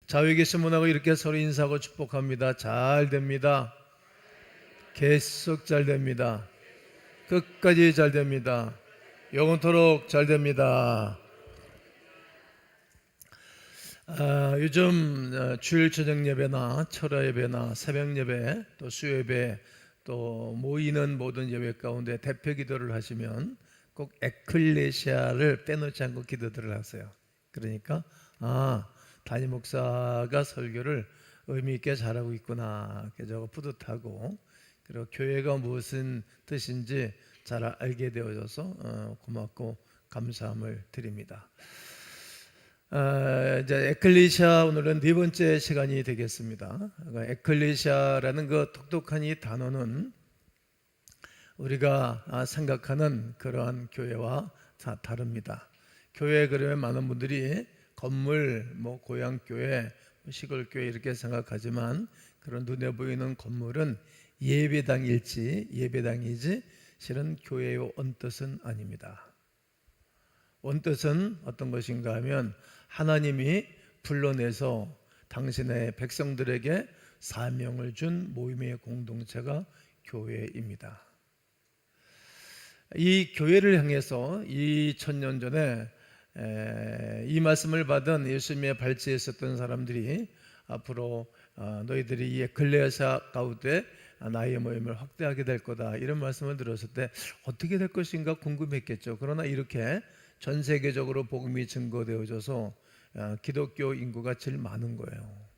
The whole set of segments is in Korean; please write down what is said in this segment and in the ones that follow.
좌우에 계신 분하고 이렇게 서로 인사하고 축복합니다. 잘 됩니다. 계속 잘 됩니다. 끝까지 잘 됩니다. 영원토록 잘 됩니다. 요즘 주일 저녁 예배나 철야 예배나 새벽 예배 또 수요 예배 또 모이는 모든 예배 가운데 대표 기도를 하시면 꼭 에클레시아를 빼놓지 않고 기도들을 하세요. 그러니까 담임 목사가 설교를 의미 있게 잘하고 있구나, 그저 뿌듯하고, 그리고 교회가 무슨 뜻인지 잘 알게 되어져서 고맙고 감사함을 드립니다. 이제 에클레시아 오늘은 네 번째 시간이 되겠습니다. 에클레시아라는 그 독특한 이 단어는 우리가 생각하는 그러한 교회와 다릅니다. 교회 그러면 많은 분들이 건물, 고향 교회, 시골 교회 이렇게 생각하지만 그런 눈에 보이는 건물은 예배당이지 실은 교회의 원뜻은 아닙니다. 원뜻은 어떤 것인가 하면 하나님이 불러내서 당신의 백성들에게 사명을 준 모임의 공동체가 교회입니다. 이 교회를 향해서 2000년 전에 이 말씀을 받은 예수님의 발치에 있었던 사람들이 앞으로 너희들이 이 에클레시아 가운데 나의 모임을 확대하게 될 거다, 이런 말씀을 들었을 때 어떻게 될 것인가 궁금했겠죠. 그러나 이렇게 전 세계적으로 복음이 증거되어져서 기독교 인구가 제일 많은 거예요.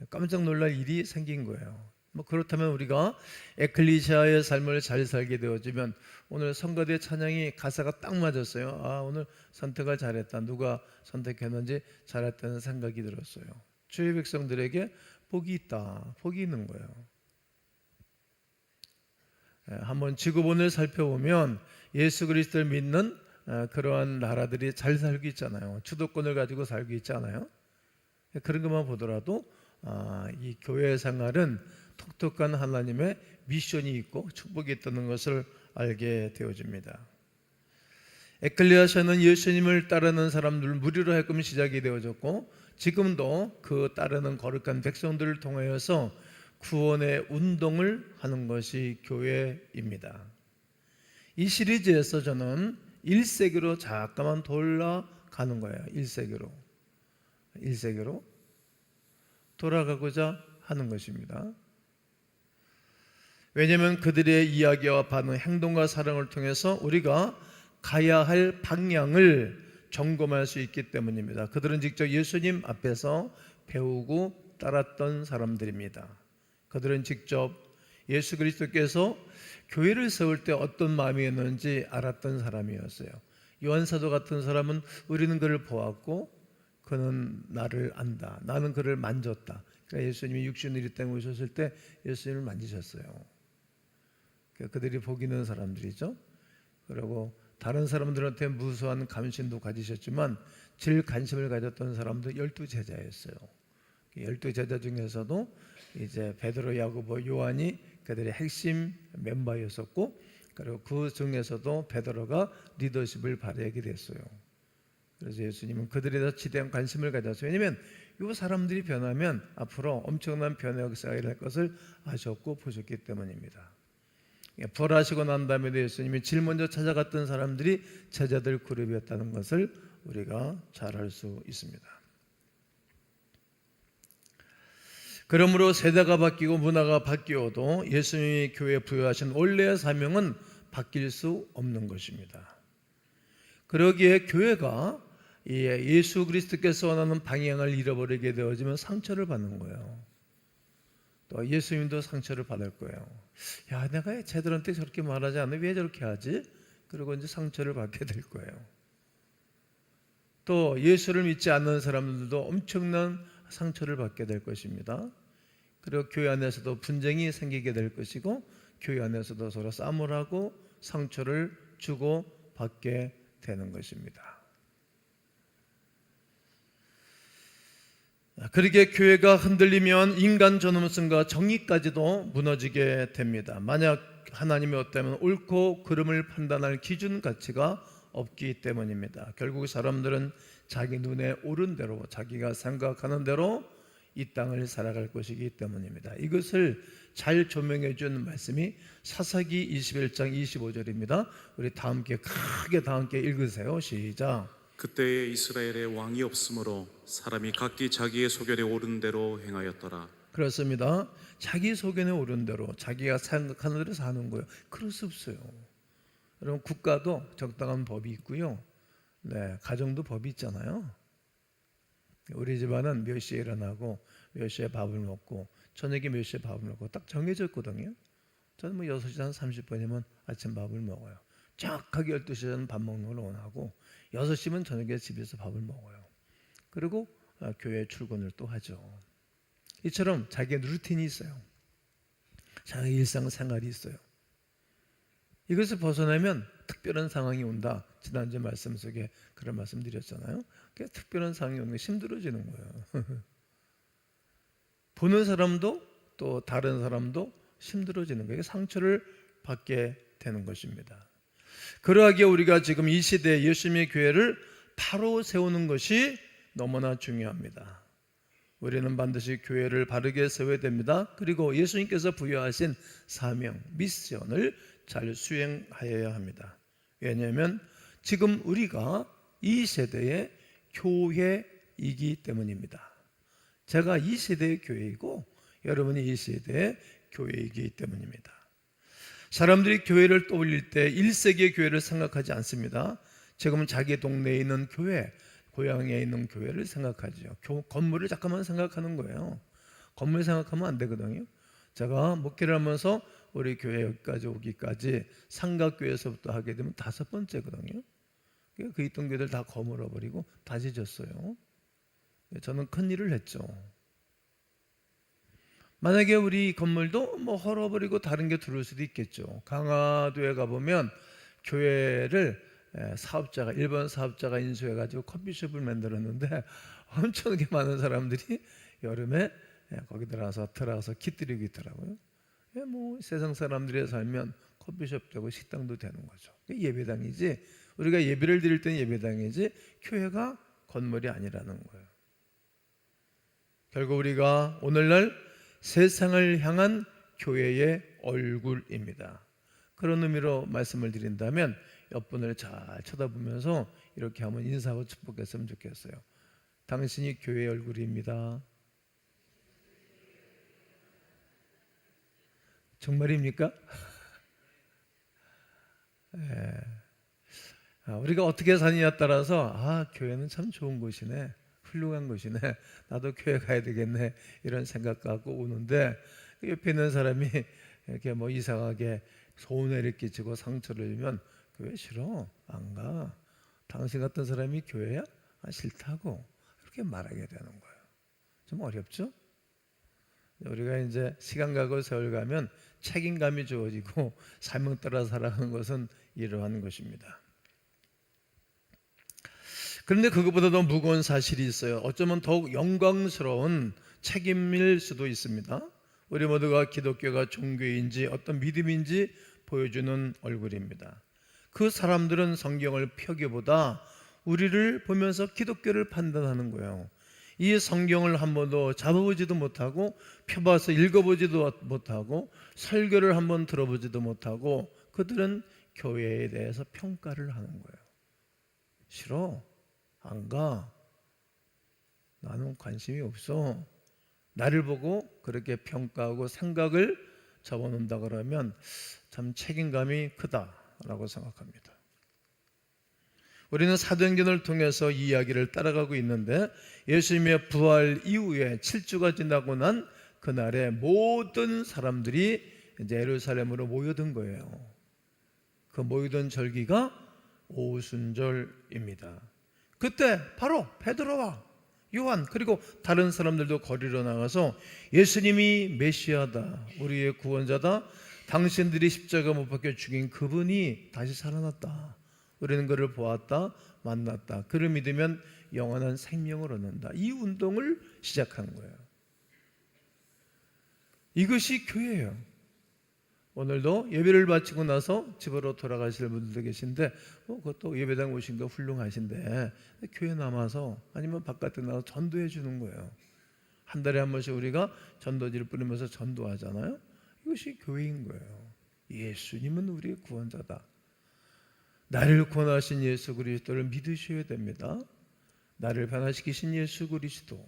깜짝 놀랄 일이 생긴 거예요. 그렇다면 우리가 에클레시아의 삶을 잘 살게 되어지면, 오늘 성가대 찬양이 가사가 딱 맞았어요. 오늘 선택을 잘했다, 누가 선택했는지 잘했다는 생각이 들었어요. 주의 백성들에게 복이 있다, 복이 있는 거예요. 한번 지구본을 살펴보면 예수 그리스도를 믿는 그러한 나라들이 잘 살고 있잖아요. 주도권을 가지고 살고 있잖아요. 그런 것만 보더라도 이 교회 생활은 독특한 하나님의 미션이 있고 축복이 있다는 것을 알게 되어집니다. 에클레시아는 예수님을 따르는 사람들을 무리로 하여금 시작이 되어졌고, 지금도 그 따르는 거룩한 백성들을 통하여서 구원의 운동을 하는 것이 교회입니다. 이 시리즈에서 저는 1세기로 잠깐만 돌아가는 거예요. 1세기로 돌아가고자 하는 것입니다. 왜냐하면 그들의 이야기와 반응, 행동과 사랑을 통해서 우리가 가야 할 방향을 점검할 수 있기 때문입니다. 그들은 직접 예수님 앞에서 배우고 따랐던 사람들입니다. 그들은 직접 예수 그리스도께서 교회를 세울 때 어떤 마음이었는지 알았던 사람이었어요. 요한사도 같은 사람은 우리는 그를 보았고 그는 나를 안다, 나는 그를 만졌다. 그러니까 예수님이 육신을 이 땅에 오셨을 때 예수님을 만지셨어요. 그들이 복 있는 사람들이죠. 그리고 다른 사람들한테 무수한 감신도 가지셨지만 제일 관심을 가졌던 사람도 12제자였어요. 12제자 중에서도 이제 베드로, 야고보, 요한이 그들의 핵심 멤버였었고, 그리고 그 중에서도 베드로가 리더십을 발휘하게 됐어요. 그래서 예수님은 그들에 대해서 지대한 관심을 가졌어요. 왜냐하면 이 사람들이 변하면 앞으로 엄청난 변화의 역사가 일어날 것을 아셨고 보셨기 때문입니다. 부활하시고 난 다음에 예수님이 제일 먼저 찾아갔던 사람들이 제자들 그룹이었다는 것을 우리가 잘 알 수 있습니다. 그러므로 세대가 바뀌고 문화가 바뀌어도 예수님이 교회에 부여하신 원래의 사명은 바뀔 수 없는 것입니다. 그러기에 교회가 예수 그리스도께서 원하는 방향을 잃어버리게 되어지면 상처를 받는 거예요. 또 예수님도 상처를 받을 거예요. 야, 내가 쟤들한테 저렇게 말하지 않는데 왜 저렇게 하지? 그리고 이제 상처를 받게 될 거예요. 또 예수를 믿지 않는 사람들도 엄청난 상처를 받게 될 것입니다. 그리고 교회 안에서도 분쟁이 생기게 될 것이고, 교회 안에서도 서로 싸움을 하고 상처를 주고 받게 되는 것입니다. 그렇게 교회가 흔들리면 인간 존엄성과 정의까지도 무너지게 됩니다. 만약 하나님이 어떠면 옳고 그름을 판단할 기준 가치가 없기 때문입니다. 결국 사람들은 자기 눈에 오른 대로, 자기가 생각하는 대로 이 땅을 살아갈 것이기 때문입니다. 이것을 잘 조명해 준 말씀이 사사기 21장 25절입니다. 우리 다 함께 크게 다 함께 읽으세요. 시작. 그때에 이스라엘에 왕이 없으므로 사람이 각기 자기의 소견에 오른 대로 행하였더라. 그렇습니다. 자기 소견에 오른 대로 자기가 생각하는 대로 사는 거예요. 그럴 수 없어요. 여러분, 국가도 적당한 법이 있고요. 네, 가정도 법이 있잖아요. 우리 집안은 몇 시에 일어나고 몇 시에 밥을 먹고 저녁에 몇 시에 밥을 먹고 딱 정해져 있거든요. 저는 뭐 6시 한 30분이면 아침 밥을 먹어요. 정확하게 12시에는 밥 먹는 걸 원하고 6시면 저녁에 집에서 밥을 먹어요. 그리고 교회 출근을 또 하죠. 이처럼 자기의 루틴이 있어요. 자기 일상생활이 있어요. 이것을 벗어나면 특별한 상황이 온다. 지난주 말씀 속에 그런 말씀 드렸잖아요. 특별한 상황이 오는 게 힘들어지는 거예요. 보는 사람도 또 다른 사람도 힘들어지는 거예요. 상처를 받게 되는 것입니다. 그러하기에 우리가 지금 이 시대에 예수님의 교회를 바로 세우는 것이 너무나 중요합니다. 우리는 반드시 교회를 바르게 세워야 됩니다. 그리고 예수님께서 부여하신 사명, 미션을 잘 수행하여야 합니다. 왜냐하면 지금 우리가 이 세대의 교회이기 때문입니다. 제가 이 세대의 교회이고 여러분이 이 세대의 교회이기 때문입니다. 사람들이 교회를 떠올릴 때 1세기의 교회를 생각하지 않습니다. 지금은 자기 동네에 있는 교회, 고향에 있는 교회를 생각하죠. 건물을 잠깐만 생각하는 거예요. 건물 생각하면 안 되거든요. 제가 목회를 하면서 우리 교회 여기까지 오기까지 삼각교회에서부터 하게 되면 5번째거든요. 그 있던 교회들 다 거물어버리고 다 지졌어요. 저는 큰 일을 했죠. 만약에 우리 건물도 뭐 헐어버리고 다른 게 들어올 수도 있겠죠. 강화도에 가보면 교회를 사업자가, 일본 사업자가 인수해가지고 커피숍을 만들었는데 엄청나게 많은 사람들이 여름에 거기 들어가서 기뜨리고 있더라고요. 뭐 세상 사람들이 살면 커피숍 되고 식당도 되는 거죠. 예배당이지, 우리가 예배를 드릴 때는 예배당이지 교회가 건물이 아니라는 거예요. 결국 우리가 오늘날 세상을 향한 교회의 얼굴입니다. 그런 의미로 말씀을 드린다면 옆분을 잘 쳐다보면서 이렇게 한번 인사하고 축복했으면 좋겠어요. 당신이 교회의 얼굴입니다. 정말입니까? 우리가 어떻게 사느냐에 따라서 교회는 참 좋은 곳이네, 훌륭한 곳이네, 나도 교회 가야 되겠네 이런 생각 갖고 오는데 옆에 있는 사람이 이렇게 뭐 이상하게 소원을 끼치고 상처를 주면 교회 싫어, 안 가. 당신 같은 사람이 교회야? 싫다고 그렇게 말하게 되는 거예요. 좀 어렵죠? 우리가 이제 시간 가고 세월 가면 책임감이 주어지고 사명 따라 살아가는 것은 이러한 것입니다. 그런데 그것보다 더 무거운 사실이 있어요. 어쩌면 더욱 영광스러운 책임일 수도 있습니다. 우리 모두가 기독교가 종교인지 어떤 믿음인지 보여주는 얼굴입니다. 그 사람들은 성경을 펴기보다 우리를 보면서 기독교를 판단하는 거예요. 이 성경을 한 번도 잡아보지도 못하고 펴봐서 읽어보지도 못하고 설교를 한번 들어보지도 못하고 그들은 교회에 대해서 평가를 하는 거예요. 싫어, 안 가, 나는 관심이 없어. 나를 보고 그렇게 평가하고 생각을 접어놓는다 그러면 참 책임감이 크다라고 생각합니다. 우리는 사도행전을 통해서 이 이야기를 따라가고 있는데 예수님의 부활 이후에 7주가 지나고 난 그날에 모든 사람들이 이제 예루살렘으로 모여든 거예요. 그 모이던 절기가 오순절입니다. 그때 바로 베드로와 요한 그리고 다른 사람들도 거리로 나가서 예수님이 메시아다, 우리의 구원자다, 당신들이 십자가 못 박혀 죽인 그분이 다시 살아났다, 우리는 그를 보았다, 만났다, 그를 믿으면 영원한 생명을 얻는다, 이 운동을 시작한 거예요. 이것이 교회예요. 오늘도 예배를 마치고 나서 집으로 돌아가실 분들도 계신데 그것도 예배당 오신 거 훌륭하신데 교회 남아서 아니면 바깥에 나가서 전도해 주는 거예요. 한 달에 한 번씩 우리가 전도지를 뿌리면서 전도하잖아요. 이것이 교회인 거예요. 예수님은 우리의 구원자다. 나를 구원하신 예수 그리스도를 믿으셔야 됩니다. 나를 변화시키신 예수 그리스도,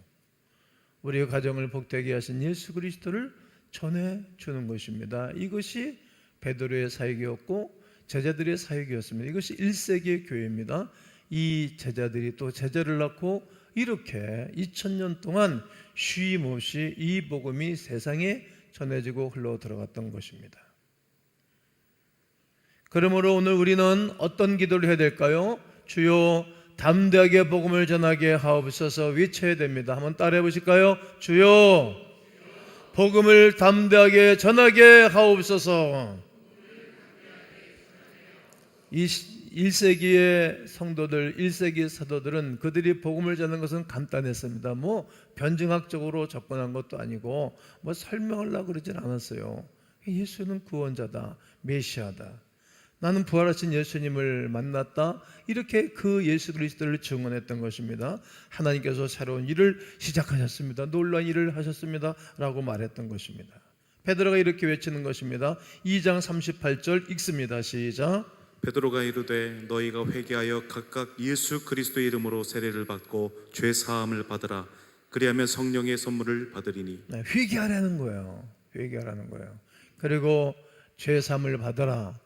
우리의 가정을 복되게 하신 예수 그리스도를 전해주는 것입니다. 이것이 베드로의 사역이었고 제자들의 사역이었습니다. 이것이 1세기의 교회입니다. 이 제자들이 또 제자를 낳고 이렇게 2000년 동안 쉼 없이 이 복음이 세상에 전해지고 흘러 들어갔던 것입니다. 그러므로 오늘 우리는 어떤 기도를 해야 될까요? 주여 담대하게 복음을 전하게 하옵소서 외쳐야 됩니다. 한번 따라해 보실까요? 주여 복음을 담대하게 전하게 하옵소서. 이 1세기의 성도들, 1세기의 사도들은 그들이 복음을 전하는 것은 간단했습니다. 변증학적으로 접근한 것도 아니고 설명하려고 그러진 않았어요. 예수는 구원자다, 메시아다, 나는 부활하신 예수님을 만났다, 이렇게 그 예수 그리스도를 증언했던 것입니다. 하나님께서 새로운 일을 시작하셨습니다, 놀라운 일을 하셨습니다 라고 말했던 것입니다. 베드로가 이렇게 외치는 것입니다. 2장 38절 읽습니다. 시작. 베드로가 이르되 너희가 회개하여 각각 예수 그리스도의 이름으로 세례를 받고 죄 사함을 받으라. 그리하면 성령의 선물을 받으리니. 회개하라는 거예요. 회개하라는 거예요. 그리고 죄 사함을 받아라.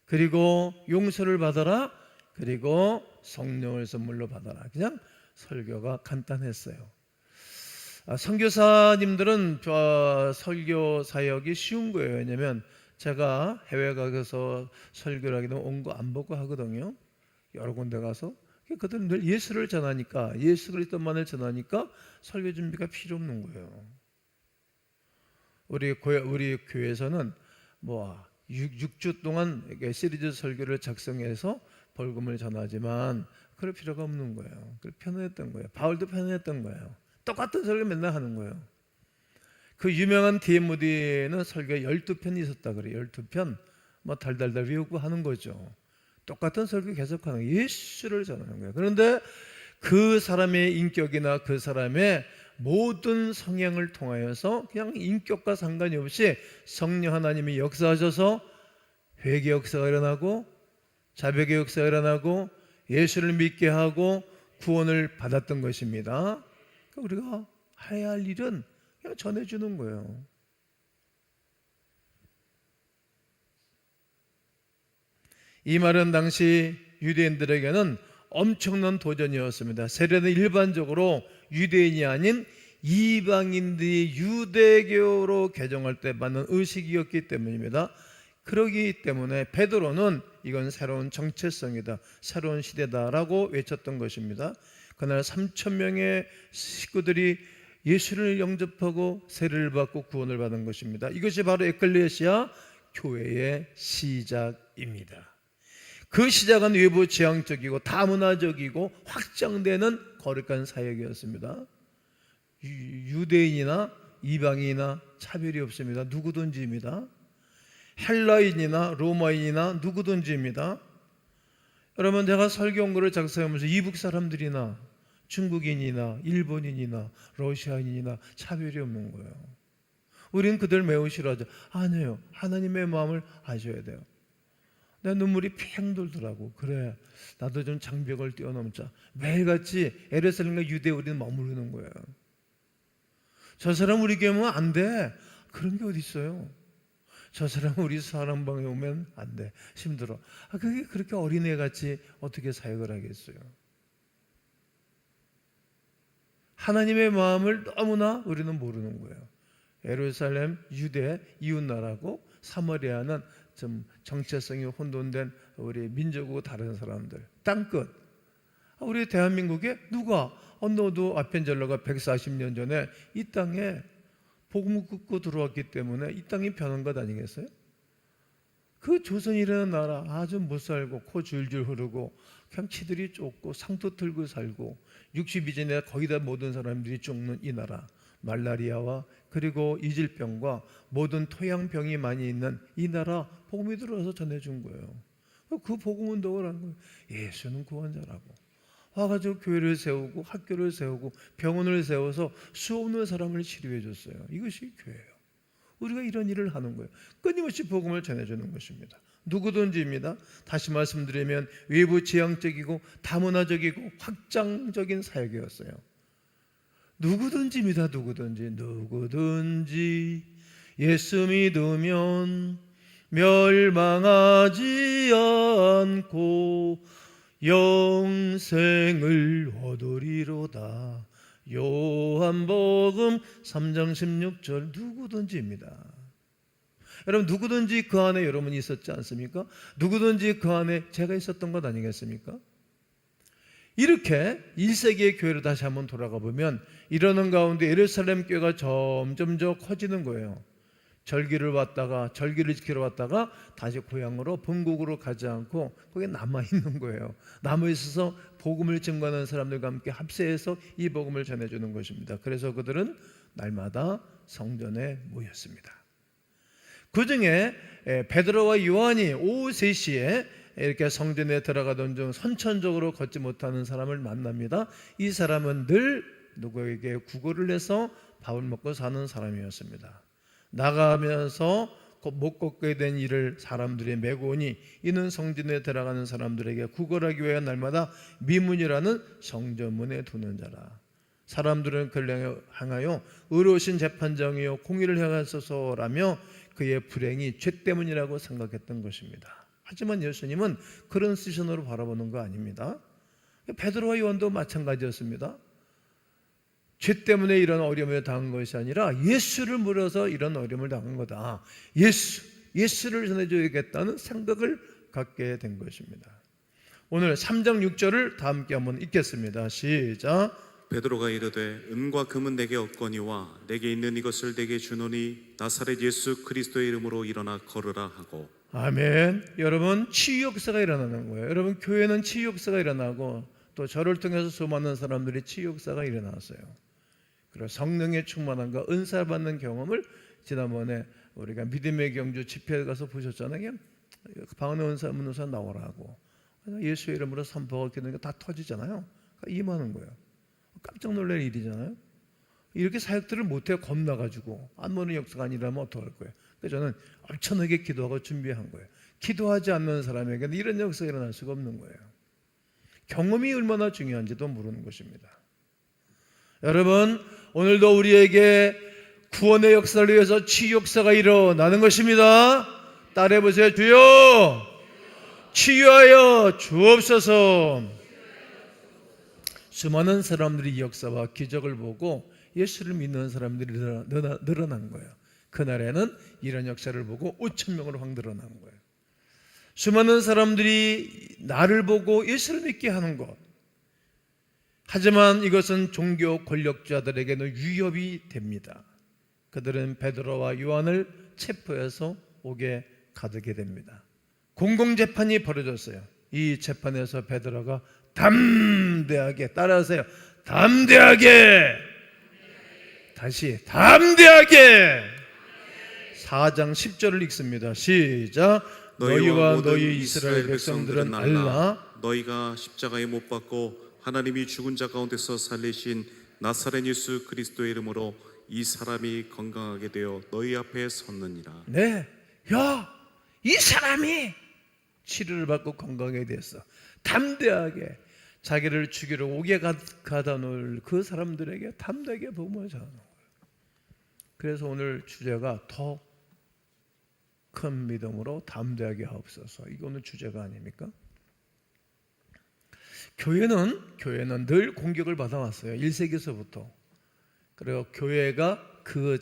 그리고 용서를 받아라. 그리고 성령을 선물로 받아라. 그냥 설교가 간단했어요. 선교사님들은 설교 사역이 쉬운 거예요. 왜냐하면 제가 해외 가서 설교를 하게 되면 온 거 안 보고 하거든요. 여러 군데 가서 그들은 늘 예수를 전하니까, 예수 그리스도만을 전하니까 설교 준비가 필요 없는 거예요. 우리 교회에서는 6주 동안 시리즈 설교를 작성해서 복음을 전하지만 그럴 필요가 없는 거예요. 편안했던 거예요. 바울도 편안했던 거예요. 똑같은 설교 맨날 하는 거예요. 그 유명한 디에모디는 설교가 12편이 있었다 그래요. 12편 달달달 외우고 하는 거죠. 똑같은 설교 계속하는 거예요. 예수를 전하는 거예요. 그런데 그 사람의 인격이나 그 사람의 모든 성향을 통하여서 그냥 인격과 상관이 없이 성령 하나님이 역사하셔서 회개 역사가 일어나고 자백의 역사가 일어나고 예수를 믿게 하고 구원을 받았던 것입니다. 우리가 해야 할 일은 그냥 전해주는 거예요. 이 말은 당시 유대인들에게는 엄청난 도전이었습니다. 세례는 일반적으로 유대인이 아닌 이방인들이 유대교로 개종할 때 받는 의식이었기 때문입니다. 그러기 때문에 베드로는 이건 새로운 정체성이다, 새로운 시대다라고 외쳤던 것입니다. 그날 3,000명의 식구들이 예수를 영접하고 세례를 받고 구원을 받은 것입니다. 이것이 바로 에클레시아 교회의 시작입니다. 그 시작은 외부 지향적이고 다문화적이고 확장되는 거룩한 사역이었습니다. 유대인이나 이방인이나 차별이 없습니다. 누구든지입니다. 헬라인이나 로마인이나 누구든지입니다. 여러분, 제가 설교원고를 작성하면서 이북 사람들이나 중국인이나 일본인이나 러시아인이나 차별이 없는 거예요. 우리는 그들 매우 싫어하죠. 아니에요. 하나님의 마음을 아셔야 돼요. 내 눈물이 팽 돌더라고. 그래, 나도 좀 장벽을 뛰어넘자. 매일같이 예루살렘과 유대에 우리는 머무르는 거예요. 저 사람 우리 교회 오면 안 돼. 그런 게 어디 있어요. 저 사람 우리 사랑방에 오면 안 돼. 힘들어. 그게 그렇게 어린애같이 어떻게 사역을 하겠어요. 하나님의 마음을 너무나 우리는 모르는 거예요. 예루살렘, 유대, 이웃나라고 사마리아는 좀 정체성이 혼돈된 우리 민족하고 다른 사람들. 땅끝. 우리 대한민국에 누가 언노도 아펜젤러가 140년 전에 이 땅에 복음을 끊고 들어왔기 때문에 이 땅이 변한 것 아니겠어요? 그 조선이라는 나라 아주 못 살고 코 줄줄 흐르고 그냥 치들이 쫓고 상투 틀고 살고 60 이전에 거의 다 모든 사람들이 죽는 이 나라, 말라리아와 그리고 이질병과 모든 토양병이 많이 있는 이 나라 복음이 들어와서 전해준 거예요. 그 복음 운동을 한 거예요. 예수는 구원자라고. 와가지고 교회를 세우고 학교를 세우고 병원을 세워서 수없는 사람을 치료해 줬어요. 이것이 교회예요. 우리가 이런 일을 하는 거예요. 끊임없이 복음을 전해주는 것입니다. 누구든지입니다. 다시 말씀드리면 외부 지향적이고 다문화적이고 확장적인 사역이었어요. 누구든지입니다. 누구든지 예수 믿으면 멸망하지 않고 영생을 얻으리로다. 요한복음 3장 16절. 누구든지입니다. 여러분, 누구든지 그 안에 여러분이 있었지 않습니까? 누구든지 그 안에 제가 있었던 것 아니겠습니까? 이렇게 1세기의 교회를 다시 한번 돌아가 보면 이러는 가운데 예루살렘 교회가 점점 더 커지는 거예요. 절기를 지키러 왔다가 다시 고향으로 본국으로 가지 않고 거기에 남아있는 거예요. 남아있어서 복음을 증거하는 사람들과 함께 합세해서 이 복음을 전해주는 것입니다. 그래서 그들은 날마다 성전에 모였습니다. 그 중에 베드로와 요한이 오후 3시에 이렇게 성전에 들어가던 중 선천적으로 걷지 못하는 사람을 만납니다. 이 사람은 늘 누구에게 구걸을 해서 밥을 먹고 사는 사람이었습니다. 나가면서 못 걷게 된 일을 사람들이 메고 오니 이는 성전에 들어가는 사람들에게 구걸하기 위해 날마다 미문이라는 성전문에 두는 자라. 사람들은 그를 향하여 의로우신 재판장이요 공의를 행하소서라며 그의 불행이 죄 때문이라고 생각했던 것입니다. 하지만 예수님은 그런 시선으로 바라보는 거 아닙니다. 베드로와 요한도 마찬가지였습니다. 죄 때문에 이런 어려움을 당한 것이 아니라 예수를 물어서 이런 어려움을 당한 거다. 예수를 전해줘야겠다는 생각을 갖게 된 것입니다. 오늘 3장 6절을 다 함께 한번 읽겠습니다. 시작. 베드로가 이르되 은과 금은 내게 없거니와 내게 있는 이것을 내게 주노니 나사렛 예수 그리스도의 이름으로 일어나 걸으라 하고. 아멘. 여러분, 치유 역사가 일어나는 거예요. 여러분, 교회는 치유 역사가 일어나고 또 저를 통해서 수많은 사람들이 치유 역사가 일어났어요. 그리고 성령의 충만함과 은사 받는 경험을 지난번에 우리가 믿음의 경주 집회에 가서 보셨잖아요. 그냥 방언의 은사 없는 은사 나오라고 예수의 이름으로 선포가 되는 게 다 터지잖아요. 임하는 거예요. 깜짝 놀랄 일이잖아요. 이렇게 사역들을 못해요. 겁나가지고 안 보는 역사가 아니라면 어떡할 거예요. 그래서 저는 엄청나게 기도하고 준비한 거예요. 기도하지 않는 사람에게는 이런 역사가 일어날 수가 없는 거예요. 경험이 얼마나 중요한지도 모르는 것입니다. 여러분, 오늘도 우리에게 구원의 역사를 위해서 치유 역사가 일어나는 것입니다. 따라해보세요. 주여 치유하여 주옵소서. 수많은 사람들이 이 역사와 기적을 보고 예수를 믿는 사람들이 늘어난 거예요. 그날에는 이런 역사를 보고 5,000명으로 확 늘어난 거예요. 수많은 사람들이 나를 보고 예수를 믿게 하는 것. 하지만 이것은 종교 권력자들에게는 위협이 됩니다. 그들은 베드로와 요한을 체포해서 옥에 가두게 됩니다. 공공재판이 벌어졌어요. 이 재판에서 베드로가 담대하게, 따라하세요. 담대하게, 다시 담대하게 4장 10절을 읽습니다. 시작. 너희와 너희 이스라엘 백성들은 알라. 너희가 십자가에 못 박고 하나님이 죽은 자 가운데서 살리신 나사렛 예수 그리스도의 이름으로 이 사람이 건강하게 되어 너희 앞에 섰느니라. 네, 야, 이 사람이 치료를 받고 건강하게 됐어. 담대하게 자기를 죽이러 옥에 가다 놓을 그 사람들에게 담대하게 복음을 전하는 거예요. 그래서 오늘 주제가 더 큰 믿음으로 담대하게 하옵소서. 이거 오늘 주제가 아닙니까? 교회는 늘 공격을 받아왔어요. 1세기서부터. 그리고 교회가 그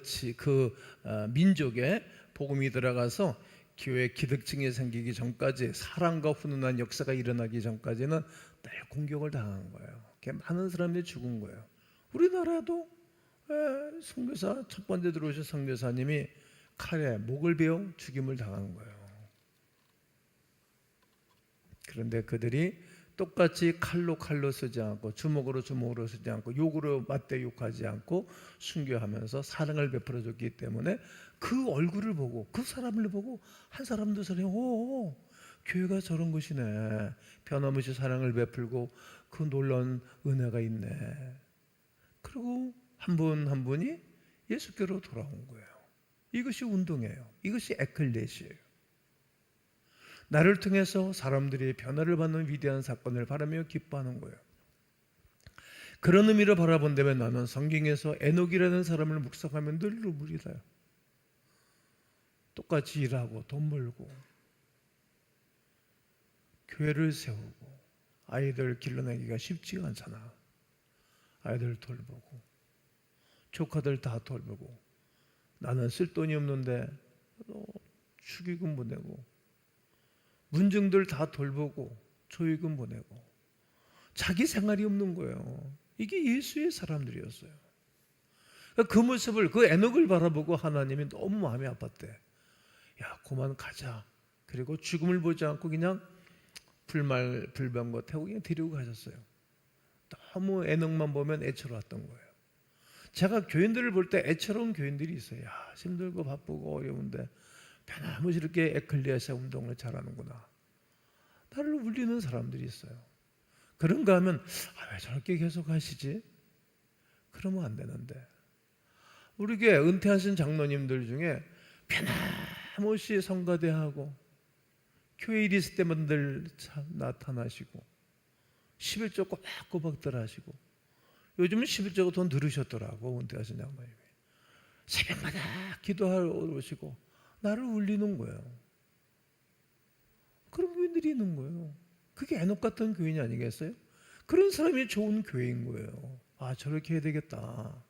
민족에 복음이 들어가서 교회 기득층이 생기기 전까지 사랑과 훈훈한 역사가 일어나기 전까지는 늘 공격을 당한 거예요. 많은 사람들이 죽은 거예요. 우리나라도 선교사 첫 번째 들어오신 선교사님이 칼에 목을 베어 죽임을 당한 거예요. 그런데 그들이 똑같이 칼로 쓰지 않고 주먹으로 쓰지 않고 욕으로 맞대 욕하지 않고 순교하면서 사랑을 베풀어 줬기 때문에 그 얼굴을 보고 그 사람을 보고 한 사람 두 사람이 오, 교회가 저런 것이네. 변함없이 사랑을 베풀고 그 놀라운 은혜가 있네. 그리고 한 분 한 분이 예수께로 돌아온 거예요. 이것이 운동이에요. 이것이 에클레시예요. 나를 통해서 사람들이 변화를 받는 위대한 사건을 바라며 기뻐하는 거예요. 그런 의미로 바라본다면 나는 성경에서 에녹이라는 사람을 묵상하면 늘 눈물이 나요. 똑같이 일하고 돈 벌고 교회를 세우고 아이들 길러내기가 쉽지가 않잖아. 아이들 돌보고 조카들 다 돌보고 나는 쓸 돈이 없는데 축의금 보내고 문증들 다 돌보고 조의금 보내고 자기 생활이 없는 거예요. 이게 예수의 사람들이었어요. 그 모습을 그 에녹을 바라보고 하나님이 너무 마음이 아팠대. 야, 그만 가자. 그리고 죽음을 보지 않고 그냥 불병거 태우고 그냥 데리고 가셨어요. 너무 에녹만 보면 애처로웠던 거예요. 제가 교인들을 볼 때 애처로운 교인들이 있어요. 야, 힘들고 바쁘고 어려운데 변함없이 이렇게 에클레시아 운동을 잘하는구나. 나를 울리는 사람들이 있어요. 그런가 하면 왜 저렇게 계속 하시지? 그러면 안 되는데 우리 교회 은퇴하신 장로님들 중에 변함없이 성가대하고 교회 일 있을 때만 늘 나타나시고 11조 꼬박꼬박들 하시고 요즘은 11조가 더 늘으셨더라고. 은퇴하신 장로님이 새벽마다 기도하러 오시고 나를 울리는 거예요. 그런 교인들이 있는 거예요. 그게 에녹 같은 교인이 아니겠어요? 그런 사람이 좋은 교회인 거예요. 아, 저렇게 해야 되겠다.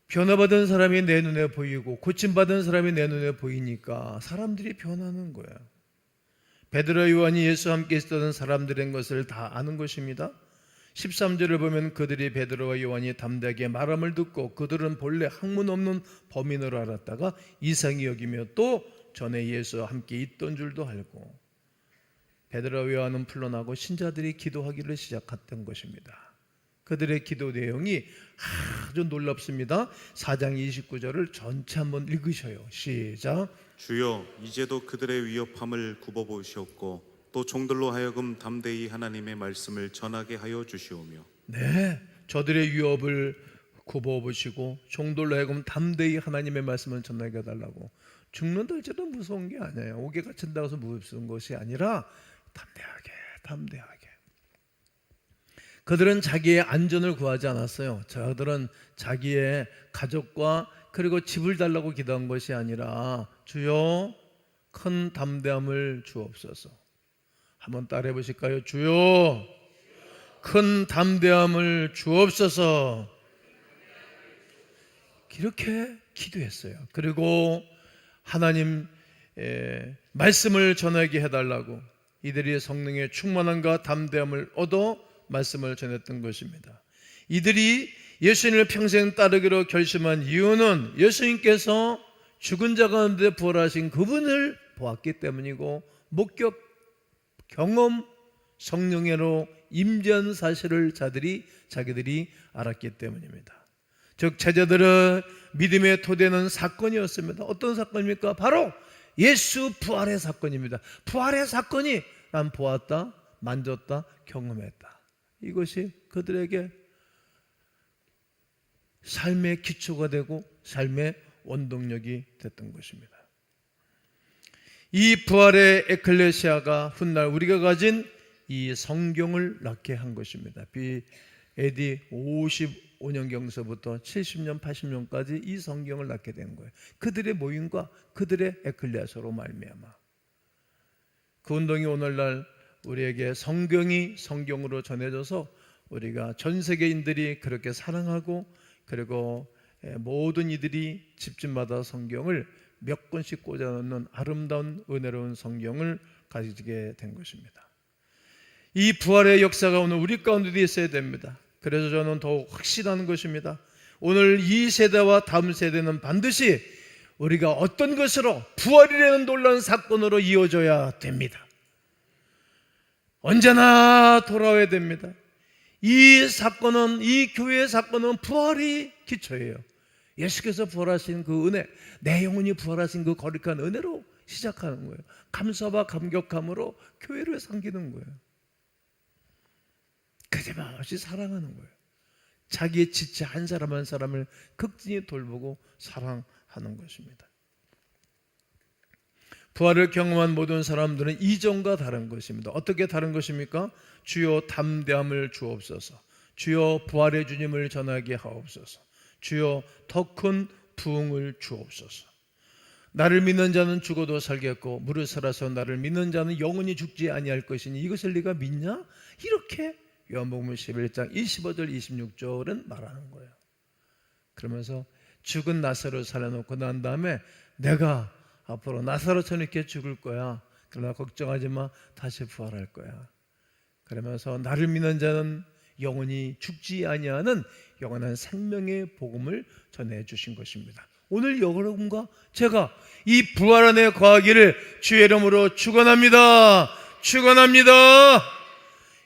변화받은 사람이 내 눈에 보이고 고침받은 사람이 내 눈에 보이니까 사람들이 변하는 거예요. 베드로 요한이 예수와 함께 있었던 사람들인 것을 다 아는 것입니다. 13절을 보면 그들이 베드로와 요한이 담대하게 말함을 듣고 그들은 본래 학문 없는 범인으로 알았다가 이상히 여기며 또 전에 예수와 함께 있던 줄도 알고 베드로와 요한은 풀려나고 신자들이 기도하기를 시작했던 것입니다. 그들의 기도 내용이 아주 놀랍습니다. 4장 29절을 전체 한번 읽으셔요. 시작. 주여, 이제도 그들의 위협함을 굽어보시옵고 또 종들로 하여금 담대히 하나님의 말씀을 전하게 하여 주시오며. 네, 저들의 위협을 굽어보시고 종들로 하여금 담대히 하나님의 말씀을 전하게 해달라고. 죽는다 할지도 무서운 게 아니에요. 옥에 갇힌다고 해서 무서운 것이 아니라 담대하게. 그들은 자기의 안전을 구하지 않았어요. 저들은 자기의 가족과 그리고 집을 달라고 기도한 것이 아니라 주여 큰 담대함을 주옵소서. 한번 따라해 보실까요? 주여 큰 담대함을 주옵소서. 이렇게 기도했어요. 그리고 하나님 말씀을 전하게 해달라고 이들이 성령의 충만함과 담대함을 얻어 말씀을 전했던 것입니다. 이들이 예수님을 평생 따르기로 결심한 이유는 예수님께서 죽은 자 가운데 부활하신 그분을 보았기 때문이고 목격, 경험, 성령으로 임재한 사실을 자기들이 알았기 때문입니다. 즉 제자들의 믿음의 토대는 사건이었습니다. 어떤 사건입니까? 바로 예수 부활의 사건입니다. 부활의 사건이 난 보았다, 만졌다, 경험했다. 이것이 그들에게 삶의 기초가 되고 삶의 원동력이 됐던 것입니다. 이 부활의 에클레시아가 훗날 우리가 가진 이 성경을 낳게 한 것입니다. AD 55년경서부터 70년, 80년까지 이 성경을 낳게 된 거예요. 그들의 모임과 그들의 에클레시아로 말미암아. 그 운동이 오늘날 우리에게 성경이 성경으로 전해져서 우리가 전 세계인들이 그렇게 사랑하고 그리고 모든 이들이 집집마다 성경을 몇 권씩 꽂아놓는 아름다운 은혜로운 성경을 가지게 된 것입니다. 이 부활의 역사가 오늘 우리 가운데도 있어야 됩니다. 그래서 저는 더욱 확신하는 것입니다. 오늘 이 세대와 다음 세대는 반드시 우리가 어떤 것으로 부활이라는 놀라운 사건으로 이어져야 됩니다. 언제나 돌아와야 됩니다. 이 사건은, 이 교회의 사건은 부활이 기초예요. 예수께서 부활하신 그 은혜, 내 영혼이 부활하신 그 거룩한 은혜로 시작하는 거예요. 감사와 감격함으로 교회를 섬기는 거예요. 그제없이 사랑하는 거예요. 자기의 지체 한 사람 한 사람을 극진히 돌보고 사랑하는 것입니다. 부활을 경험한 모든 사람들은 이전과 다른 것입니다. 어떻게 다른 것입니까? 주여 담대함을 주옵소서. 주여 부활의 주님을 전하게 하옵소서. 주여 더 큰 부흥을 주옵소서. 나를 믿는 자는 죽어도 살겠고 무릇 살아서 나를 믿는 자는 영원히 죽지 아니할 것이니 이것을 네가 믿냐? 이렇게 요한복음 11장 25절 26절은 말하는 거예요. 그러면서 죽은 나사로를 살려놓고 난 다음에 내가 앞으로 나사로처럼 이렇게 죽을 거야. 그러나 걱정하지 마. 다시 부활할 거야. 그러면서 나를 믿는 자는 영원히 죽지 아니하는 영원한 생명의 복음을 전해 주신 것입니다. 오늘 여러분과 제가 이 부활 안에 거하기를 주의 이름으로 축원합니다. 축원합니다.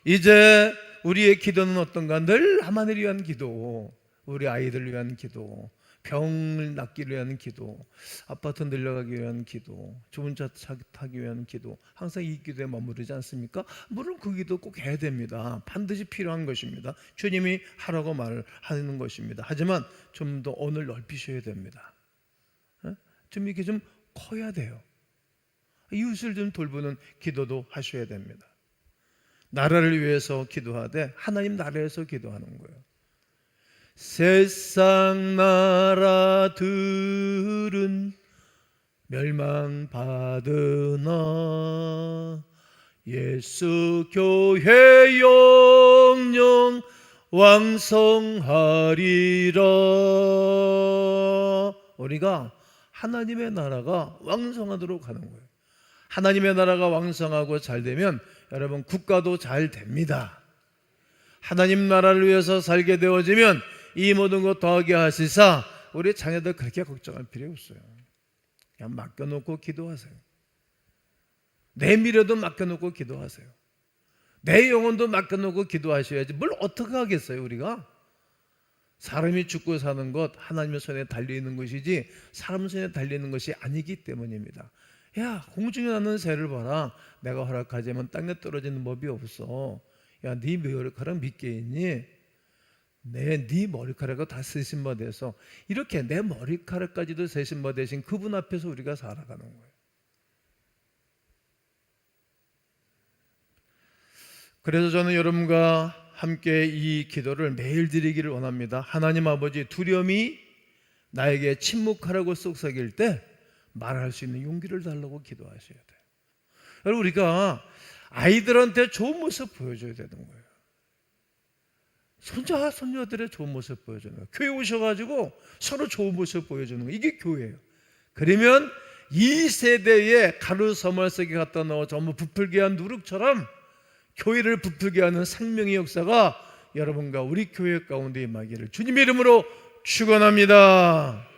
이제 우리의 기도는 어떤가? 늘 하나님을 위한 기도, 우리 아이들을 위한 기도, 병을 낫기 위한 기도, 아파트 늘려가기 위한 기도, 좋은 차 타기 위한 기도, 항상 이 기도에 머무르지 않습니까? 물론 그 기도 꼭 해야 됩니다. 반드시 필요한 것입니다. 주님이 하라고 말하는 것입니다. 하지만 좀 더 언을 넓히셔야 됩니다. 좀 이렇게 좀 커야 돼요. 이웃을 좀 돌보는 기도도 하셔야 됩니다. 나라를 위해서 기도하되 하나님 나라에서 기도하는 거예요. 세상 나라들은 멸망받으나 예수 교회 영영 왕성하리라. 우리가 하나님의 나라가 왕성하도록 하는 거예요. 하나님의 나라가 왕성하고 잘 되면 여러분 국가도 잘 됩니다. 하나님 나라를 위해서 살게 되어지면 이 모든 것 더하게 하시사 우리 자녀들 그렇게 걱정할 필요 없어요. 그냥 맡겨놓고 기도하세요. 내 미래도 맡겨놓고 기도하세요. 내 영혼도 맡겨놓고 기도하셔야지. 뭘 어떻게 하겠어요 우리가? 사람이 죽고 사는 것 하나님의 손에 달려있는 것이지 사람 손에 달려있는 것이 아니기 때문입니다. 야, 공중에 나는 새를 봐라. 내가 허락하자면 땅에 떨어지는 법이 없어. 야, 네 머리카락 믿게 있니? 네 머리카락이 다 세신바 돼서 이렇게 내 머리카락까지도 세신바 되신 그분 앞에서 우리가 살아가는 거예요. 그래서 저는 여러분과 함께 이 기도를 매일 드리기를 원합니다. 하나님 아버지, 두려움이 나에게 침묵하라고 속삭일 때 말할 수 있는 용기를 달라고 기도하셔야 돼요. 여러분, 우리가 아이들한테 좋은 모습 보여줘야 되는 거예요. 손자, 손녀들의 좋은 모습 보여주는 거예요. 교회 오셔가지고 서로 좋은 모습 보여주는 거예요. 이게 교회예요. 그러면 이 세대에 가루 서말 속에 갖다 넣어 전부 부풀게 한 누룩처럼 교회를 부풀게 하는 생명의 역사가 여러분과 우리 교회 가운데 임하기를 주님의 이름으로 축원합니다.